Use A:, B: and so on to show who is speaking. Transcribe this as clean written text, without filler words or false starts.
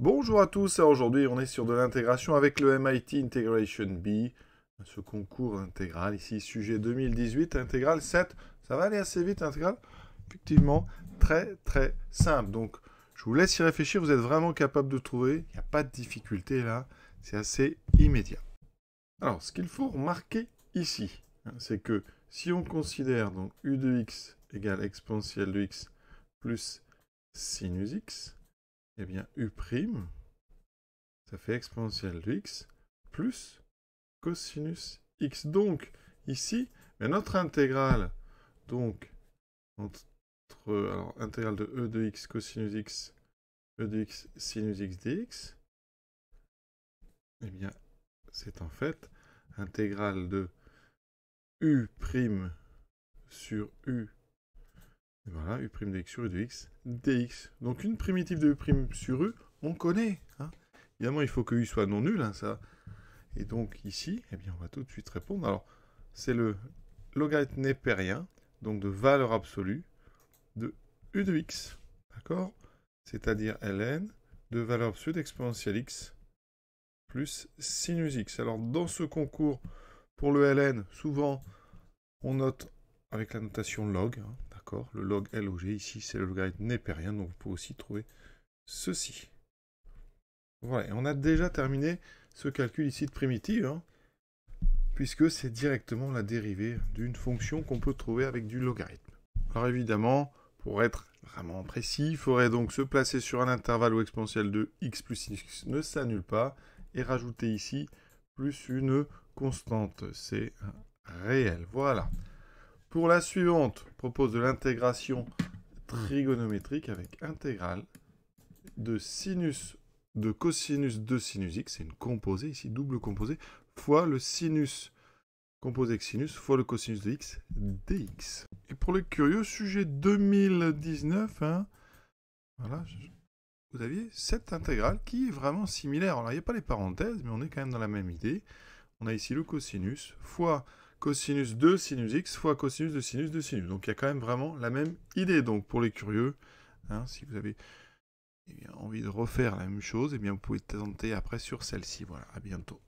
A: Bonjour à tous, alors aujourd'hui on est sur de l'intégration avec le MIT Integration B, ce concours intégral, ici sujet 2018, intégral 7, ça va aller assez vite intégral, effectivement très simple, donc je vous laisse y réfléchir, vous êtes vraiment capable de trouver, il n'y a pas de difficulté là, c'est assez immédiat. Alors ce qu'il faut remarquer ici, c'est que si on considère donc u de x égale exponentielle de x plus sinus x, eh bien u', ça fait exponentielle de x plus cosinus x. Donc, ici, mais notre intégrale, donc, alors, intégrale de e de x cosinus x, e de x sinus x dx, eh bien, c'est en fait intégrale de u' sur u, et voilà, u' de x sur u de x dx. Donc, une primitive de u' sur u, on connaît, hein. Évidemment, il faut que u soit non nul, hein, ça. Et donc ici, eh bien, on va tout de suite répondre. Alors, c'est le logarithme népérien, donc de valeur absolue, de u de x, d'accord? C'est-à-dire ln de valeur absolue d'exponentielle x plus sinus x. Alors, dans ce concours, pour le ln, souvent, on note avec la notation log, hein, d'accord? Le log log, ici, c'est le logarithme népérien, donc vous pouvez aussi trouver ceci. Voilà, et on a déjà terminé ce calcul ici de primitive, hein, puisque c'est directement la dérivée d'une fonction qu'on peut trouver avec du logarithme. Alors évidemment, pour être vraiment précis, il faudrait donc se placer sur un intervalle où exponentielle de x plus x ne s'annule pas, et rajouter ici plus une constante, c'est réel. Voilà. Pour la suivante, je propose de l'intégration trigonométrique avec intégrale de cosinus de sinus x, c'est une composée, ici double composée, fois le sinus composé avec sinus fois le cosinus de x dx. Et pour le curieux, sujet 2019, hein, voilà, vous aviez cette intégrale qui est vraiment similaire. Alors, il n'y a pas les parenthèses, mais on est quand même dans la même idée. On a ici le cosinus fois cosinus de sinus x fois cosinus de sinus de sinus. Donc, il y a quand même vraiment la même idée. Donc, pour les curieux, hein, si vous avez envie de refaire la même chose, eh bien, vous pouvez tenter après sur celle-ci. Voilà, à bientôt.